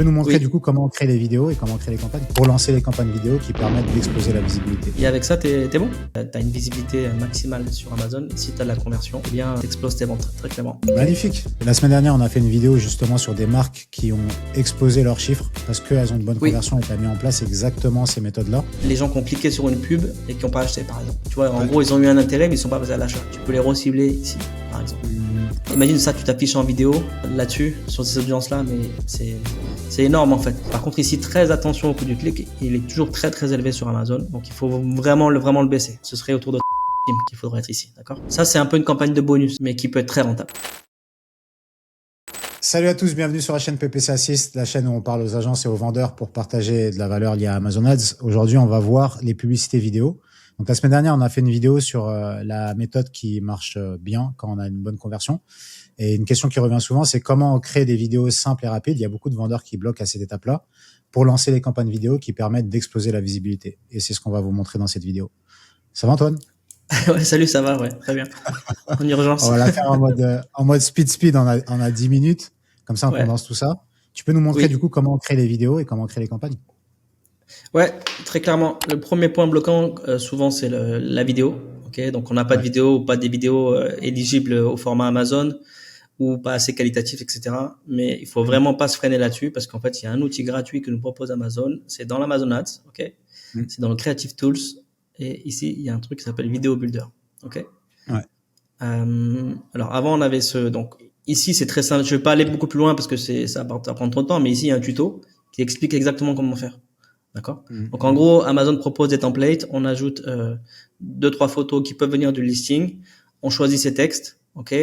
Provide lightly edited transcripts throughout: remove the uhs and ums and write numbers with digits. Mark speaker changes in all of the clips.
Speaker 1: peux nous montrer
Speaker 2: Oui.
Speaker 1: du coup comment créer les vidéos et comment créer les campagnes pour lancer les campagnes vidéo qui permettent d'exploser la visibilité.
Speaker 2: Et avec ça, t'es bon. T'as une visibilité maximale sur Amazon. Et si t'as de la conversion, eh bien, t'exploses tes ventes très clairement.
Speaker 1: Magnifique. La semaine dernière, on a fait une vidéo justement sur des marques qui ont explosé leurs chiffres parce qu'elles ont une bonne conversion et tu as mis en place exactement ces méthodes-là.
Speaker 2: Les gens qui ont cliqué sur une pub et qui n'ont pas acheté, par exemple. Tu vois, en gros, ils ont eu un intérêt, mais ils ne sont pas passés à l'achat. Tu peux les recibler ici, par exemple. Imagine ça, tu t'affiches en vidéo là-dessus, sur ces audiences-là, mais c'est énorme en fait. Par contre, ici, très attention au coût du clic. Il est toujours très très élevé sur Amazon, donc il faut vraiment le baisser. Ce serait autour de qu'il faudrait être ici, d'accord? Ça, c'est un peu une campagne de bonus, mais qui peut être très rentable.
Speaker 1: Salut à tous, bienvenue sur la chaîne PPC Assist, la chaîne où on parle aux agences et aux vendeurs pour partager de la valeur liée à Amazon Ads. Aujourd'hui, on va voir les publicités vidéo. Donc la semaine dernière, on a fait une vidéo sur la méthode qui marche bien quand on a une bonne conversion. Et une question qui revient souvent, c'est comment créer des vidéos simples et rapides. Il y a beaucoup de vendeurs qui bloquent à cette étape-là pour lancer les campagnes vidéo qui permettent d'exploser la visibilité. Et c'est ce qu'on va vous montrer dans cette vidéo. Ça va, Antoine?
Speaker 2: Ouais, salut, ça va, ouais, très bien. En urgence.
Speaker 1: On va la faire en mode speed, on a 10 minutes. Comme ça, on condense tout ça. Tu peux nous montrer du coup comment créer les vidéos et comment créer les campagnes?
Speaker 2: Ouais, très clairement. Le premier point bloquant, souvent, c'est la vidéo. Okay, donc, on n'a pas de vidéo ou pas des vidéos éligibles au format Amazon ou pas assez qualitatif, etc. Mais il faut vraiment pas se freiner là-dessus parce qu'en fait, il y a un outil gratuit que nous propose Amazon. C'est dans l'Amazon Ads, ok. C'est dans le Creative Tools. Et ici, il y a un truc qui s'appelle Video Builder, ok.
Speaker 1: Ouais.
Speaker 2: Alors, avant, on avait donc, ici, c'est très simple. Je vais pas aller beaucoup plus loin parce que ça prend trop de temps. Mais ici, il y a un tuto qui explique exactement comment faire. D'accord. Donc, en gros, Amazon propose des templates. On ajoute 2-3 photos qui peuvent venir du listing. On choisit ses textes, ok.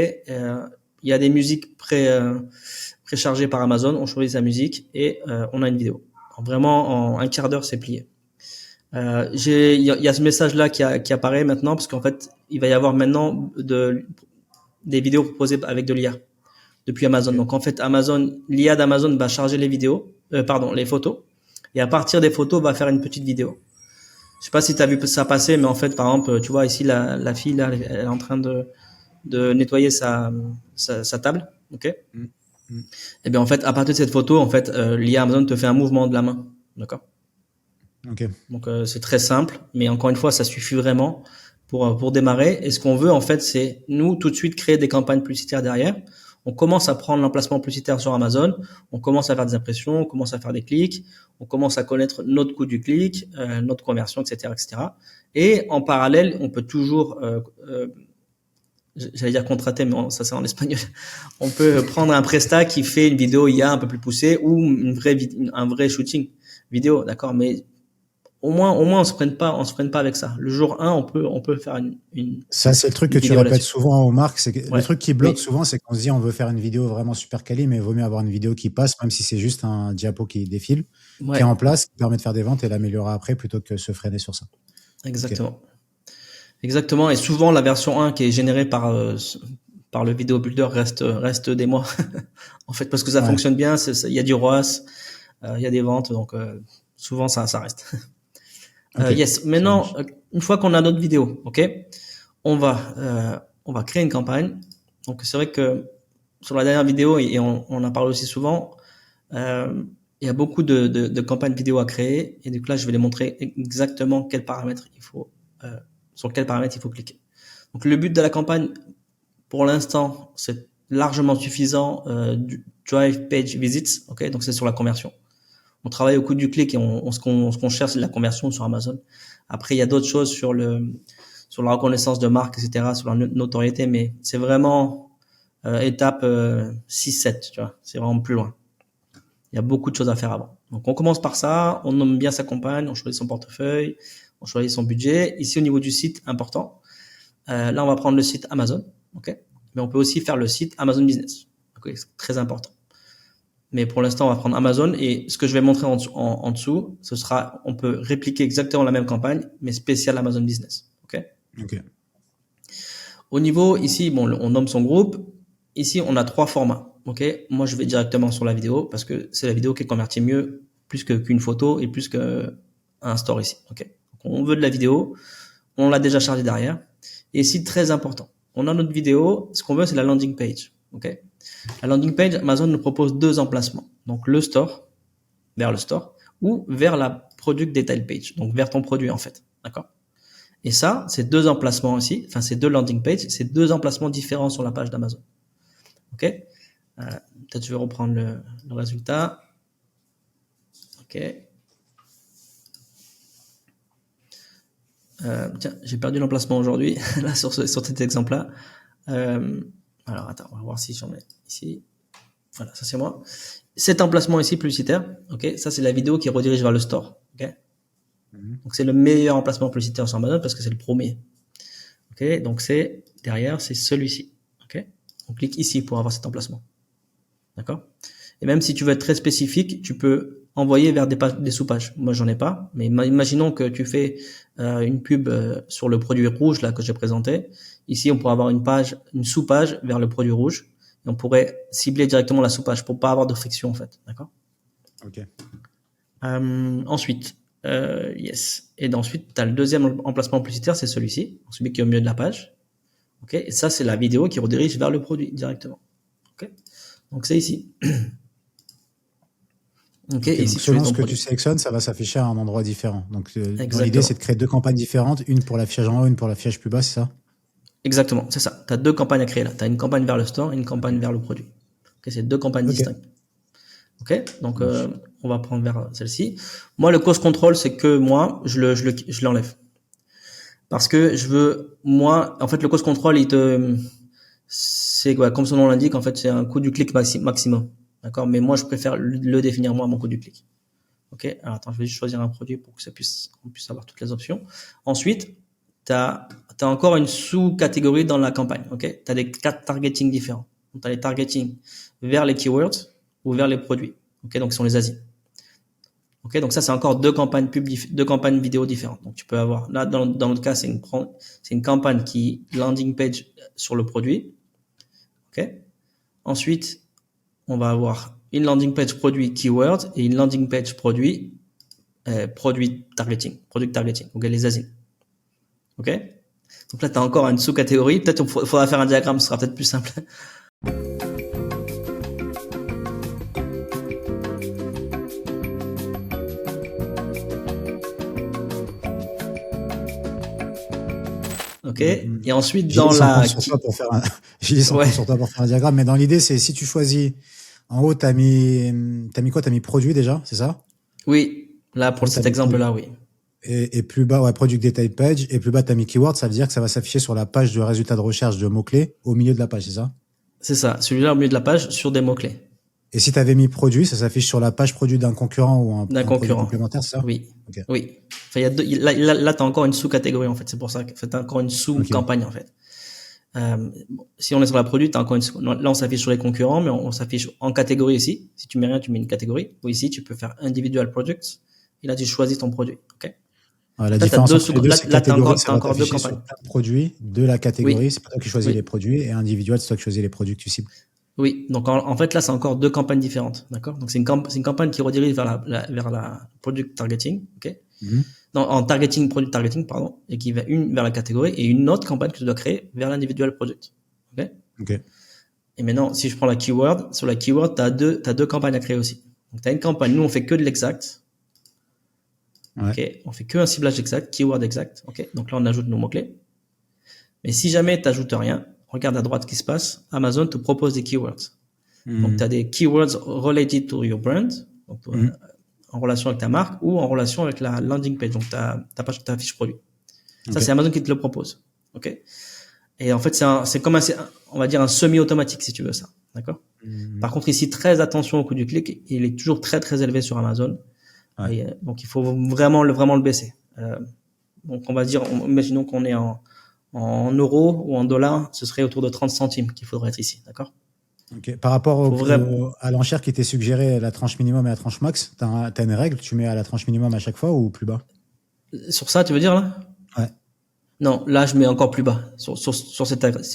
Speaker 2: Il y a des musiques préchargées par Amazon. On choisit sa musique et on a une vidéo. Donc, vraiment, en un quart d'heure, c'est plié. Il y a ce message-là qui apparaît maintenant parce qu'en fait, il va y avoir maintenant des vidéos proposées avec de l'IA depuis Amazon. Donc, en fait, l'IA d'Amazon va charger les photos. Et à partir des photos, va faire une petite vidéo. Je sais pas si tu as vu ça passer, mais en fait, par exemple, tu vois ici, la fille, là, elle est en train de nettoyer sa table. OK? Et bien, en fait, à partir de cette photo, en fait, l'IA Amazon te fait un mouvement de la main. D'accord?
Speaker 1: Okay.
Speaker 2: Donc, c'est très simple, mais encore une fois, ça suffit vraiment pour démarrer. Et ce qu'on veut, en fait, c'est nous, tout de suite, créer des campagnes publicitaires derrière. On commence à prendre l'emplacement publicitaire sur Amazon, on commence à faire des impressions, on commence à faire des clics, on commence à connaître notre coût du clic, notre conversion, etc., etc. Et en parallèle, on peut toujours, j'allais dire contrater, mais ça c'est en espagnol. On peut prendre un prestat qui fait une vidéo IA un peu plus poussée ou un vrai shooting vidéo, d'accord. Mais au moins, on se freine pas avec ça. Le jour 1, on peut faire une
Speaker 1: ça, c'est le truc que tu répètes souvent aux marques. C'est que le truc qui bloque souvent, c'est qu'on se dit, on veut faire une vidéo vraiment super quali, mais il vaut mieux avoir une vidéo qui passe, même si c'est juste un diapo qui défile, qui est en place, qui permet de faire des ventes et l'améliorer après plutôt que se freiner sur ça.
Speaker 2: Exactement. Okay. Exactement. Et souvent, la version 1 qui est générée par le Video Builder reste des mois. En fait, parce que ça fonctionne bien, il y a du ROAS, il y a des ventes, donc souvent ça reste. Yes. Maintenant, une fois qu'on a notre vidéo, ok, on va créer une campagne. Donc c'est vrai que sur la dernière vidéo et on en parle aussi souvent, il y a beaucoup de campagnes vidéo à créer et donc là je vais les montrer exactement quels paramètres sur quels paramètres il faut cliquer. Donc le but de la campagne, pour l'instant, c'est largement suffisant du Drive Page Visits, ok, donc c'est sur la conversion. On travaille au coût du clic et ce qu'on cherche, c'est la conversion sur Amazon. Après, il y a d'autres choses sur la reconnaissance de marque, etc., sur la notoriété, mais c'est vraiment étape 6-7, tu vois. C'est vraiment plus loin. Il y a beaucoup de choses à faire avant. Donc, on commence par ça, on nomme bien sa campagne, on choisit son portefeuille, on choisit son budget. Ici, au niveau du site, important. Là, on va prendre le site Amazon, ok. Mais on peut aussi faire le site Amazon Business, ok. C'est très important. Mais pour l'instant, on va prendre Amazon et ce que je vais montrer en dessous, ce sera, on peut répliquer exactement la même campagne, mais spéciale Amazon Business. OK?
Speaker 1: OK.
Speaker 2: Au niveau, ici, bon, on nomme son groupe. Ici, on a 3 formats. OK? Moi, je vais directement sur la vidéo parce que c'est la vidéo qui convertit mieux, plus qu'une photo et plus qu'un story ici. OK? Donc, on veut de la vidéo. On l'a déjà chargée derrière. Et ici, très important. On a notre vidéo. Ce qu'on veut, c'est la landing page. OK? La landing page, Amazon nous propose 2 emplacements. Donc, le store vers le store, ou vers la product detail page, donc vers ton produit en fait, d'accord? Et ça, c'est deux emplacements aussi, enfin c'est deux landing pages, c'est deux emplacements différents sur la page d'Amazon. Ok? Peut-être je vais reprendre le résultat. Ok. Tiens, j'ai perdu l'emplacement aujourd'hui là sur cet exemple-là. Alors attends, on va voir si j'en ai ici. Voilà, ça c'est moi. Cet emplacement ici publicitaire, ok, ça c'est la vidéo qui redirige vers le store, ok. Donc c'est le meilleur emplacement publicitaire sur Amazon parce que c'est le premier, ok. Donc c'est derrière, c'est celui-ci, ok. On clique ici pour avoir cet emplacement, d'accord. Et même si tu veux être très spécifique, tu peux envoyer vers des sous-pages. Moi j'en ai pas, mais imaginons que tu fais une pub sur le produit rouge là que j'ai présenté. Ici on pourrait avoir une sous-page vers le produit rouge. Et on pourrait cibler directement la sous-page pour pas avoir de friction en fait, d'accord?
Speaker 1: Ok.
Speaker 2: Ensuite, yes. Et ensuite, tu as le deuxième emplacement publicitaire, c'est celui-ci, celui qui est au milieu de la page. Ok. Et ça, c'est la vidéo qui redirige vers le produit directement. Ok. Donc c'est ici. Ok. Et
Speaker 1: Donc
Speaker 2: ici, tu
Speaker 1: selon
Speaker 2: choisis
Speaker 1: ce
Speaker 2: ton
Speaker 1: que tu
Speaker 2: produit.
Speaker 1: sélectionnes, ça va s'afficher à un endroit différent. Donc dans l'idée,
Speaker 2: Exactement.
Speaker 1: c'est de créer deux campagnes différentes, une pour l'affichage en haut, une pour l'affichage plus bas, c'est ça?
Speaker 2: Exactement, c'est ça. Tu as deux campagnes à créer là. Tu as une campagne vers le store et une campagne vers le produit. Ok. C'est deux campagnes
Speaker 1: Ok.
Speaker 2: distinctes. Ok. Donc
Speaker 1: Ça marche.
Speaker 2: on va prendre vers celle-ci. Moi, le cost control, c'est que moi, je l'enlève. Parce que je veux, moi, en fait, le cost control, c'est quoi, comme son nom l'indique, en fait, c'est un coût du clic maximum. D'accord? Mais moi, je préfère le définir moi, mon coût du clic. Ok? Alors, attends, je vais juste choisir un produit pour que on puisse avoir toutes les options. Ensuite, t'as encore une sous-catégorie dans la campagne. Ok? T'as des quatre targeting différents. Donc, t'as les targeting vers les keywords ou vers les produits. Ok? Donc, ce sont les ASIN. Ok, donc ça c'est encore deux campagnes vidéo différentes. Donc tu peux avoir là dans notre cas c'est une campagne qui landing page sur le produit. Ok. Ensuite on va avoir une landing page produit keyword et une landing page produit targeting, product targeting. Ok, les ASIN. Ok. Donc là tu as encore une sous-catégorie. Peut-être il faudra faire un diagramme, ce sera peut-être plus simple. Ok. Et ensuite dans
Speaker 1: J'y compte
Speaker 2: la
Speaker 1: sur toi pour faire un, j'y compte sur
Speaker 2: ouais.
Speaker 1: toi pour faire un diagramme. Mais dans l'idée, c'est si tu choisis, en haut, t'as mis quoi? T'as mis produit déjà, c'est ça?
Speaker 2: Oui, là
Speaker 1: En
Speaker 2: pour
Speaker 1: haut, t'as
Speaker 2: cet
Speaker 1: mis
Speaker 2: exemple-là, oui.
Speaker 1: et plus bas, ouais, product detail page, et plus bas, t'as mis keyword, ça veut dire que ça va s'afficher sur la page de résultats de recherche de mots-clés au milieu de la page, c'est ça?
Speaker 2: C'est ça, celui-là au milieu de la page sur des mots-clés
Speaker 1: Et si t'avais mis produit, ça s'affiche sur la page produit d'un concurrent ou
Speaker 2: d'un
Speaker 1: un produit
Speaker 2: concurrent.
Speaker 1: complémentaire, c'est ça?
Speaker 2: Oui,
Speaker 1: Ok.
Speaker 2: oui. Enfin, il y a là tu as encore une sous-catégorie en fait. C'est pour ça que tu as encore une
Speaker 1: Ok.
Speaker 2: sous-campagne en fait. Si on est sur la produit, t'as encore là on s'affiche sur les concurrents, mais on s'affiche en catégorie ici. Si tu mets rien, tu mets une catégorie. Ou ici, tu peux faire individual products. Et là, tu choisis ton produit. Ok.
Speaker 1: Ouais, la
Speaker 2: Là,
Speaker 1: différence entre les deux, c'est catégorie, ça
Speaker 2: t'as
Speaker 1: va
Speaker 2: encore deux
Speaker 1: t'afficher sur
Speaker 2: campagnes.
Speaker 1: un produit de la catégorie.
Speaker 2: Oui,
Speaker 1: C'est pas toi qui choisis les
Speaker 2: oui.
Speaker 1: produits, et individuel, c'est toi qui choisis les produits que tu cibles.
Speaker 2: Oui, donc en fait là c'est encore deux campagnes différentes, d'accord? Donc c'est une campagne qui redirige vers la product targeting, ok?
Speaker 1: Mhm.
Speaker 2: Non, en targeting product targeting pardon, et qui va une vers la catégorie et une autre campagne que tu dois créer vers l'individual product, ok?
Speaker 1: Ok.
Speaker 2: Et maintenant si je prends la keyword, sur la keyword t'as deux campagnes à créer aussi. Donc t'as une campagne, nous on fait que de l'exact,
Speaker 1: Ouais.
Speaker 2: ok? On fait que un ciblage exact, keyword exact, ok? Donc là on ajoute nos mots clés. Mais si jamais t'ajoutes rien, regarde à droite ce qui se passe. Amazon te propose des keywords. Donc, tu
Speaker 1: Mhm.
Speaker 2: as des keywords related to your brand, donc,
Speaker 1: Mhm.
Speaker 2: en relation avec ta marque ou en relation avec la landing page, donc ta fiche produit. Ça,
Speaker 1: Ok.
Speaker 2: c'est Amazon qui te le propose. OK? Et en fait, c'est comme on va dire un semi-automatique, si tu veux ça. D'accord?
Speaker 1: Mhm.
Speaker 2: Par contre, ici, très attention au coût du clic. Il est toujours très, très élevé sur Amazon.
Speaker 1: Ouais.
Speaker 2: Et, donc, il faut vraiment le baisser. Donc, on va dire, imaginons qu'on est en euros ou en dollars, ce serait autour de 30 centimes qu'il faudrait être ici. D'accord?
Speaker 1: Ok. Par rapport
Speaker 2: Faut vraiment,
Speaker 1: à l'enchère qui t'est suggérée, la tranche minimum et la tranche max, t'as une règle, tu mets à la tranche minimum à chaque fois ou plus bas?
Speaker 2: sur ça, tu veux dire, là?
Speaker 1: Ouais.
Speaker 2: Non, là, je mets encore plus bas sur ces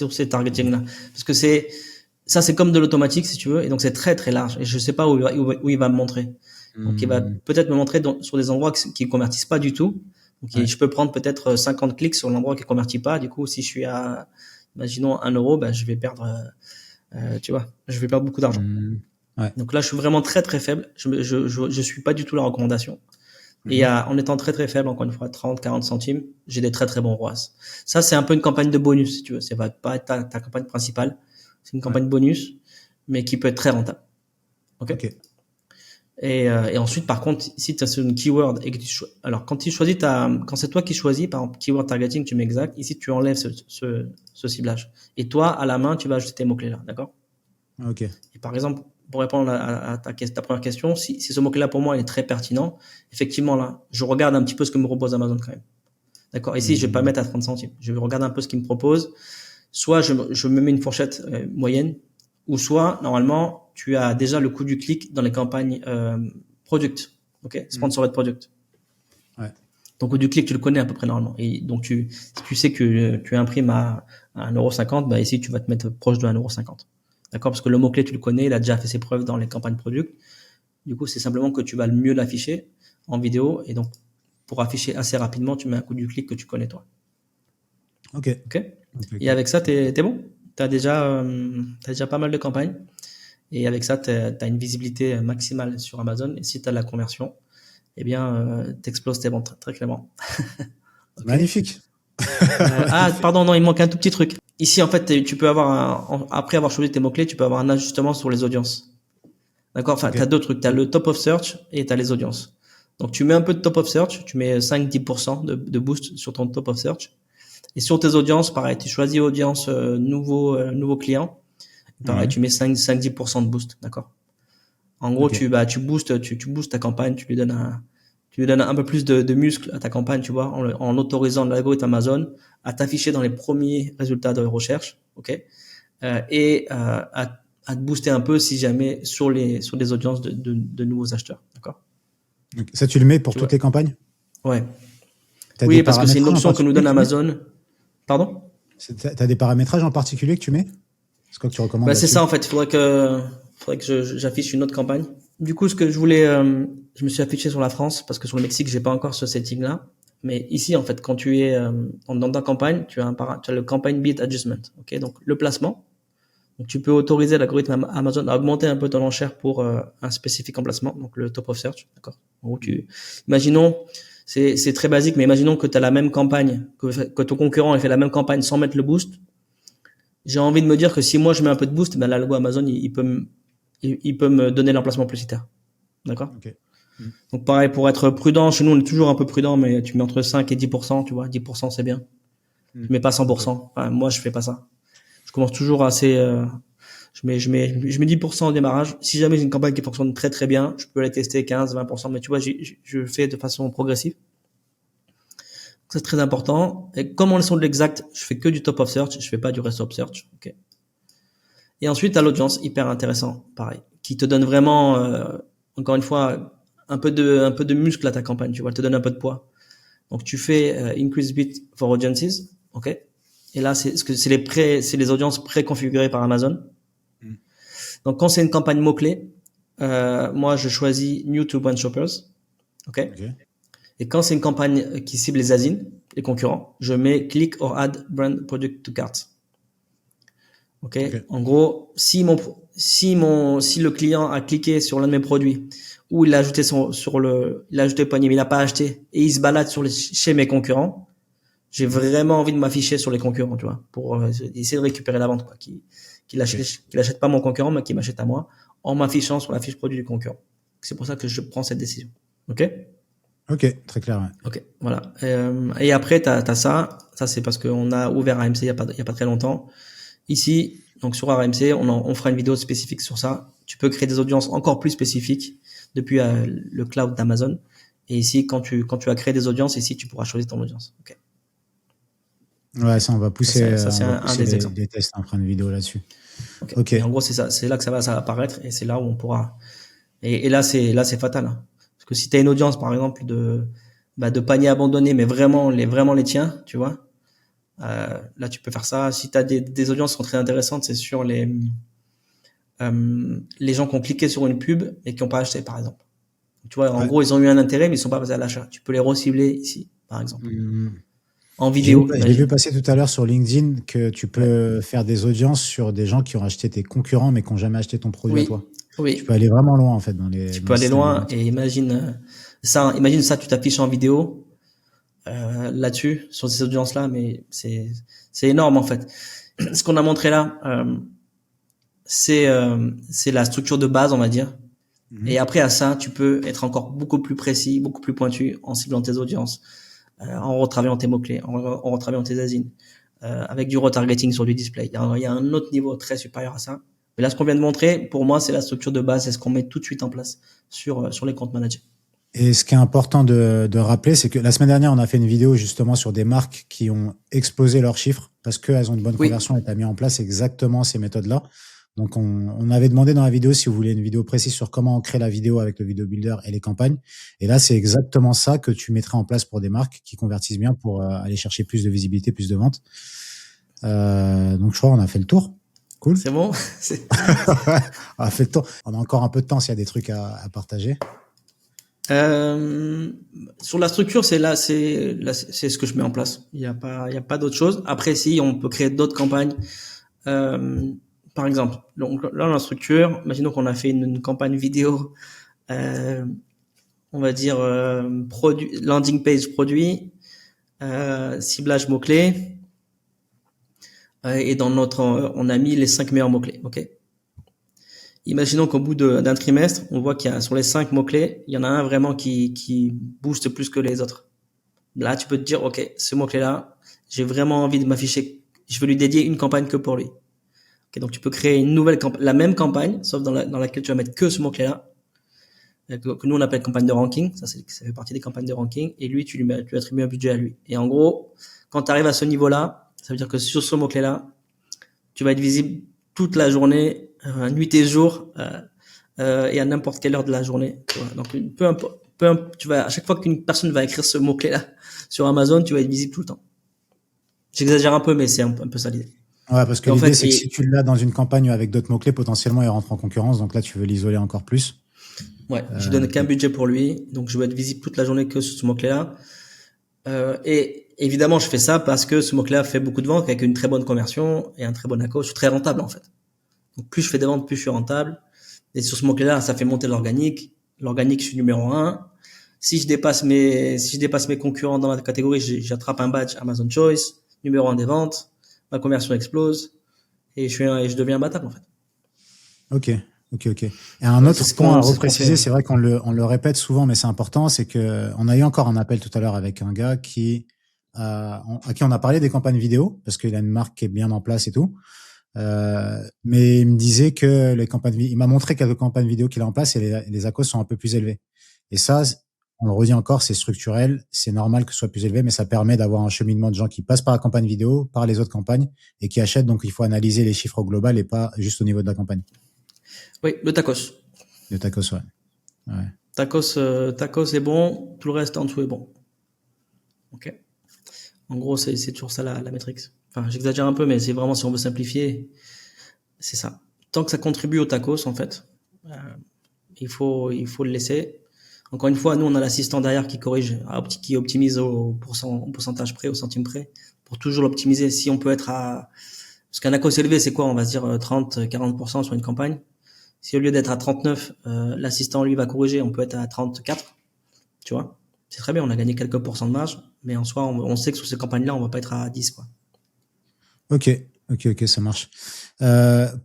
Speaker 1: Ok.
Speaker 2: targeting-là. Parce que c'est comme de l'automatique, si tu veux. Et donc, c'est très, très large. Et je sais pas où il va me montrer. Donc, il va
Speaker 1: Mhm.
Speaker 2: peut-être me montrer sur des endroits qui convertissent pas du tout. Donc,
Speaker 1: Ouais.
Speaker 2: je peux prendre peut-être 50 clics sur l'endroit qui convertit pas. Du coup, si je suis à, imaginons, 1 euro, ben, je vais perdre, tu vois, je vais perdre beaucoup d'argent.
Speaker 1: Mhm. Ouais.
Speaker 2: Donc là, je suis vraiment très très faible. Je suis pas du tout la recommandation. Et en étant très très faible, encore une fois, 30, 40 centimes, j'ai des très très bons ROAS. Ça, c'est un peu une campagne de bonus, si tu veux. C'est pas ta campagne principale. C'est une campagne bonus, mais qui peut être très rentable. OK? Et ensuite, par contre, si tu as une keyword et que alors quand quand c'est toi qui choisis, par exemple, keyword targeting, tu mets exact. Ici, tu enlèves ce ciblage. Et toi, à la main, tu vas ajouter tes mots-clés là. D'accord?
Speaker 1: Ok.
Speaker 2: Et par exemple, pour répondre à ta première question, si ce mot-clé-là pour moi il est très pertinent, effectivement là, je regarde un petit peu ce que me propose Amazon quand même. D'accord. Ici, je vais pas mettre à 30 centimes. Je vais regarder un peu ce qu'il me propose. Soit je me mets une fourchette moyenne, ou soit normalement tu as déjà le coût du clic dans les campagnes product. Ok. Sponsored product.
Speaker 1: Ouais.
Speaker 2: Donc, coût du clic, tu le connais à peu près normalement. Et donc, si tu sais que tu imprimes à 1,50 €, bah ici, tu vas te mettre proche de 1,50 €. D'accord? Parce que le mot-clé, tu le connais, il a déjà fait ses preuves dans les campagnes product. Du coup, c'est simplement que tu vas le mieux l'afficher en vidéo. Et donc, pour afficher assez rapidement, tu mets un coût du clic que tu connais toi.
Speaker 1: Ok.
Speaker 2: Ok? Et avec ça, t'es bon? T'as déjà pas mal de campagnes. Et avec ça, t'as une visibilité maximale sur Amazon. Et si t'as de la conversion, eh bien, t'exploses tes ventes, très clairement. Ok?
Speaker 1: Magnifique.
Speaker 2: Pardon, non, il manque un tout petit truc. Ici, en fait, tu peux avoir après avoir choisi tes mots-clés, tu peux avoir un ajustement sur les audiences. D'accord? Enfin, t'as deux trucs. T'as le top of search et t'as les audiences. Donc, tu mets un peu de top of search. Tu mets 5-10% de boost sur ton top of search. Et sur tes audiences, pareil, tu choisis audience nouveau client. Pareil, tu mets 5-10% de boost. D'accord? En gros, tu boostes ta campagne, tu lui donnes un peu plus de muscle à ta campagne, tu vois, en autorisant l'algorithme Amazon à t'afficher dans les premiers résultats de recherche, ok, à te booster un peu si jamais sur des audiences de nouveaux acheteurs, d'accord.
Speaker 1: Ça, tu le mets pour
Speaker 2: Tu
Speaker 1: toutes
Speaker 2: vois.
Speaker 1: les campagnes?
Speaker 2: Ouais.
Speaker 1: T'as des
Speaker 2: Oui, parce que c'est une
Speaker 1: paramétrages en
Speaker 2: option que nous
Speaker 1: particulier
Speaker 2: donne
Speaker 1: que tu mets?
Speaker 2: Amazon. Pardon?
Speaker 1: T'as des paramétrages en particulier que tu mets? C'est quoi que tu recommandes
Speaker 2: Bah, c'est
Speaker 1: là-dessus?
Speaker 2: ça en fait. Faudrait que j'affiche une autre campagne. Du coup, ce que je me suis affiché sur la France parce que sur le Mexique, j'ai pas encore ce setting-là. Mais ici, en fait, quand tu es dans ta campagne, tu as le campaign bid adjustment. Ok, donc le placement. Donc tu peux autoriser l'algorithme Amazon à augmenter un peu ton enchère pour un spécifique emplacement, donc le top of search. D'accord. En gros, imaginons, c'est très basique, mais imaginons que tu as la même campagne, que ton concurrent ait fait la même campagne sans mettre le boost. J'ai envie de me dire que si moi je mets un peu de boost, ben l'algo Amazon il peut me donner l'emplacement publicitaire. D'accord?
Speaker 1: Ok.
Speaker 2: Donc pareil, pour être prudent, chez nous on est toujours un peu prudent, mais tu mets entre 5 et 10%, tu vois, 10% c'est bien. Tu mets pas 100%. Enfin, moi je fais pas ça. Je commence toujours assez, je mets 10% au démarrage. Si jamais j'ai une campagne qui fonctionne très très bien, je peux la tester 15, 20%, mais tu vois, je fais de façon progressive. C'est très important. Et comme on est sur de l'exact, je fais que du top of search, je fais pas du rest of search. Ok. Et ensuite, à l'audience, hyper intéressant, pareil, qui te donne vraiment, encore une fois, un peu de muscle à ta campagne, tu vois, elle te donne un peu de poids. Donc, tu fais increase bid for audiences, ok. Et là, c'est les audiences préconfigurées par Amazon. Donc, quand c'est une campagne mot-clé, moi, je choisis new to brand shoppers, ok. Et quand c'est une campagne qui cible les asines, les concurrents, je mets click or add brand product to cart. Okay. En gros, si le client a cliqué sur l'un de mes produits ou il a ajouté il a ajouté le panier mais il n'a pas acheté et il se balade chez mes concurrents, j'ai vraiment envie de m'afficher sur les concurrents, tu vois, pour essayer de récupérer la vente, quoi, qu'il achète pas mon concurrent mais qu'il m'achète à moi en m'affichant sur la fiche produit du concurrent. C'est pour ça que je prends cette décision. Ok?
Speaker 1: Ok, très clair. Ouais.
Speaker 2: Ok, voilà. Et après, t'as ça. Ça, c'est parce qu'on a ouvert AMC il y a pas très longtemps. Ici, donc sur RMC, on fera une vidéo spécifique sur ça. Tu peux créer des audiences encore plus spécifiques depuis le cloud d'Amazon. Et ici, quand tu as créé des audiences, ici, tu pourras choisir ton audience. Okay.
Speaker 1: Ouais, ça, on va pousser,
Speaker 2: c'est un des exemples.
Speaker 1: des tests, on fera une vidéo là-dessus.
Speaker 2: Ok. Et en gros, c'est ça. C'est là que ça va apparaître et c'est là où on pourra. Et là, c'est fatal. Hein. Parce que si tu as une audience, par exemple, de paniers abandonnés, mais vraiment les tiens, tu vois. Là, tu peux faire ça. Si tu as des audiences qui sont très intéressantes, c'est sur les gens qui ont cliqué sur une pub et qui n'ont pas acheté, par exemple. Tu vois, en gros, ils ont eu un intérêt, mais ils ne sont pas passés à l'achat. Tu peux les recibler ici, par exemple. En vidéo.
Speaker 1: J'ai vu passer tout à l'heure sur LinkedIn que tu peux faire des audiences sur des gens qui ont acheté tes concurrents, mais qui n'ont jamais acheté ton produit à toi. Tu peux
Speaker 2: Oui,
Speaker 1: aller vraiment loin, en fait,
Speaker 2: tu
Speaker 1: dans
Speaker 2: peux
Speaker 1: le
Speaker 2: aller
Speaker 1: système de
Speaker 2: loin
Speaker 1: vente.
Speaker 2: et imagine ça, tu t'affiches en vidéo là-dessus sur ces audiences-là, mais c'est énorme en fait. Ce qu'on a montré là, c'est la structure de base, on va dire. Et
Speaker 1: Mhm.
Speaker 2: après à ça, tu peux être encore beaucoup plus précis, beaucoup plus pointu en ciblant tes audiences, en retravaillant tes mots-clés, en retravaillant tes asines, avec du retargeting sur du display. Il y a un autre niveau très supérieur à ça. Mais là, ce qu'on vient de montrer, pour moi, c'est la structure de base, c'est ce qu'on met tout de suite en place sur les comptes managés.
Speaker 1: Et ce qui est important de rappeler, c'est que la semaine dernière, on a fait une vidéo justement sur des marques qui ont explosé leurs chiffres parce qu'elles ont une bonne
Speaker 2: Oui,
Speaker 1: conversion et tu as mis en place exactement ces méthodes-là. Donc, on avait demandé dans la vidéo si vous voulez une vidéo précise sur comment on crée la vidéo avec le vidéo builder et les campagnes. Et là, c'est exactement ça que tu mettrais en place pour des marques qui convertissent bien pour aller chercher plus de visibilité, plus de ventes. Donc, je crois qu'on a fait le tour. Cool.
Speaker 2: c'est bon.
Speaker 1: On a fait le tour. On a encore un peu de temps s'il y a des trucs à partager.
Speaker 2: Euh, Sur la structure, c'est ce que je mets en place. Il y a pas d'autre chose. Après, si on peut créer d'autres campagnes, euh, par exemple, donc là, la structure, imaginons qu'on a fait une campagne vidéo, euh, on va dire produit, landing page produit, ciblage mots clés, et dans notre, on a mis les 5 meilleurs mots clés. Ok. Imaginons qu'au bout d'un trimestre, on voit qu'il y a sur les 5 mots clés, il y en a un vraiment qui booste plus que les autres. Là, tu peux te dire, OK, ce mot-clé-là, j'ai vraiment envie de m'afficher. Je veux lui dédier une campagne que pour lui. Okay, donc, tu peux créer une nouvelle campagne, la même campagne, sauf dans laquelle tu vas mettre que ce mot-clé-là, que nous on appelle campagne de ranking. Ça fait partie des campagnes de ranking. Et lui, tu attribues un budget à lui. Et en gros, quand tu arrives à ce niveau-là, ça veut dire que sur ce mot-clé-là, tu vas être visible toute la journée, nuit et jour, et à n'importe quelle heure de la journée. Tu vois. Donc, peu importe, à chaque fois qu'une personne va écrire ce mot-clé-là sur Amazon, tu vas être visible tout le temps. J'exagère un peu, mais c'est un peu ça l'idée.
Speaker 1: Ouais, parce
Speaker 2: Et
Speaker 1: que
Speaker 2: en
Speaker 1: l'idée,
Speaker 2: fait,
Speaker 1: c'est que si tu l'as dans une campagne avec d'autres mots-clés, potentiellement, il rentre en concurrence. Donc là, tu veux l'isoler encore plus.
Speaker 2: ouais, je
Speaker 1: Euh,
Speaker 2: donne qu'un budget pour lui, donc je vais être visible toute la journée que sur ce mot-clé-là. Et évidemment, je fais ça parce que ce mot-clé-là fait beaucoup de ventes avec une très bonne conversion et un très bon ACO. Je suis très rentable, en fait. Donc, plus je fais des ventes, plus je suis rentable. Et sur ce mot-clé-là, ça fait monter l'organique. L'organique, je suis numéro un. Si je dépasse mes concurrents dans la catégorie, j'attrape un badge Amazon Choice, numéro un des ventes. Ma conversion explose et je deviens imbattable, en fait.
Speaker 1: ok, ok. Et un autre point à
Speaker 2: C'est ce qu'on fait.
Speaker 1: repréciser, c'est vrai qu'on le répète souvent, mais c'est important, c'est que on a eu encore un appel tout à l'heure avec un gars à qui on a parlé des campagnes vidéo, parce qu'il a une marque qui est bien en place et tout. Mais il me disait que il m'a montré quelques campagnes vidéo qu'il a en place et les ACOS sont un peu plus élevés. Et ça, on le redit encore, c'est structurel, c'est normal que ce soit plus élevé, mais ça permet d'avoir un cheminement de gens qui passent par la campagne vidéo, par les autres campagnes et qui achètent. Donc, il faut analyser les chiffres au global et pas juste au niveau de la campagne.
Speaker 2: Oui, le tacos.
Speaker 1: De tacos, ouais. Ouais.
Speaker 2: Tacos est bon, tout le reste en dessous est bon. Ok. En gros, c'est toujours ça la métrique. Enfin, j'exagère un peu, mais c'est vraiment si on veut simplifier, c'est ça. Tant que ça contribue au tacos, en fait, euh, il faut le laisser. Encore une fois, nous, on a l'assistant derrière qui corrige, qui optimise au pourcentage près, au centime près, pour toujours l'optimiser. Si on peut être à, parce qu'un ACOS élevé, c'est quoi? On va se dire 30, 40% sur une campagne. Si au lieu d'être à 39, l'assistant lui va corriger, on peut être à 34, tu vois. C'est très bien, on a gagné quelques pourcents de marge, mais en soi, on sait que sur ces campagnes-là, on va pas être à 10, quoi.
Speaker 1: Ok, ok, ça marche.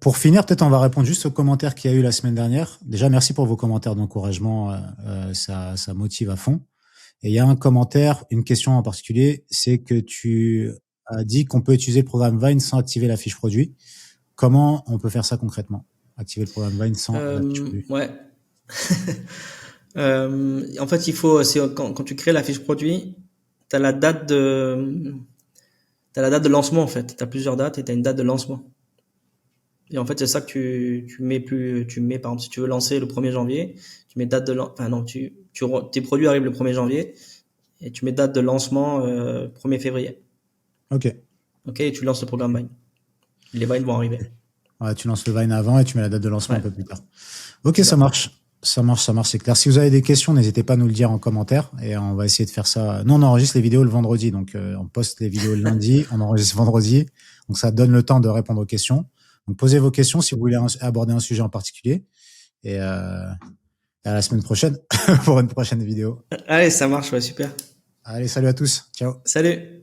Speaker 1: Pour finir, peut-être on va répondre juste aux commentaires qu'il y a eu la semaine dernière. Déjà, merci pour vos commentaires d'encouragement, ça motive à fond. Et il y a un commentaire, une question en particulier, c'est que tu as dit qu'on peut utiliser le programme Vine sans activer la fiche produit. Comment on peut faire ça concrètement? Activer le programme Vine sans la fiche produit.
Speaker 2: Ouais. En fait, quand tu crées la fiche produit, t'as la date de, t'as la date de lancement, en fait. T'as plusieurs dates et t'as une date de lancement. Et en fait, c'est ça que tu mets, par exemple, si tu veux lancer le 1er janvier, tu mets date de enfin non, tes produits arrivent le 1er janvier et tu mets date de lancement, 1er février.
Speaker 1: Ok.
Speaker 2: Ok, et tu lances le programme Vine. Les Vines vont arriver.
Speaker 1: Ouais, tu lances le Vine avant et tu mets la date de lancement un
Speaker 2: Ouais,
Speaker 1: peu plus tard. Ok,
Speaker 2: c'est
Speaker 1: ça
Speaker 2: ça.
Speaker 1: marche. Ça marche, c'est clair. Si vous avez des questions, n'hésitez pas à nous le dire en commentaire et on va essayer de faire ça. Nous, on enregistre les vidéos le vendredi, donc on poste les vidéos le lundi, on enregistre vendredi, donc ça donne le temps de répondre aux questions. Donc posez vos questions si vous voulez aborder un sujet en particulier Et à la semaine prochaine pour une prochaine vidéo.
Speaker 2: Allez, ça marche, ouais, super.
Speaker 1: Allez, salut à tous. Ciao.
Speaker 2: Salut.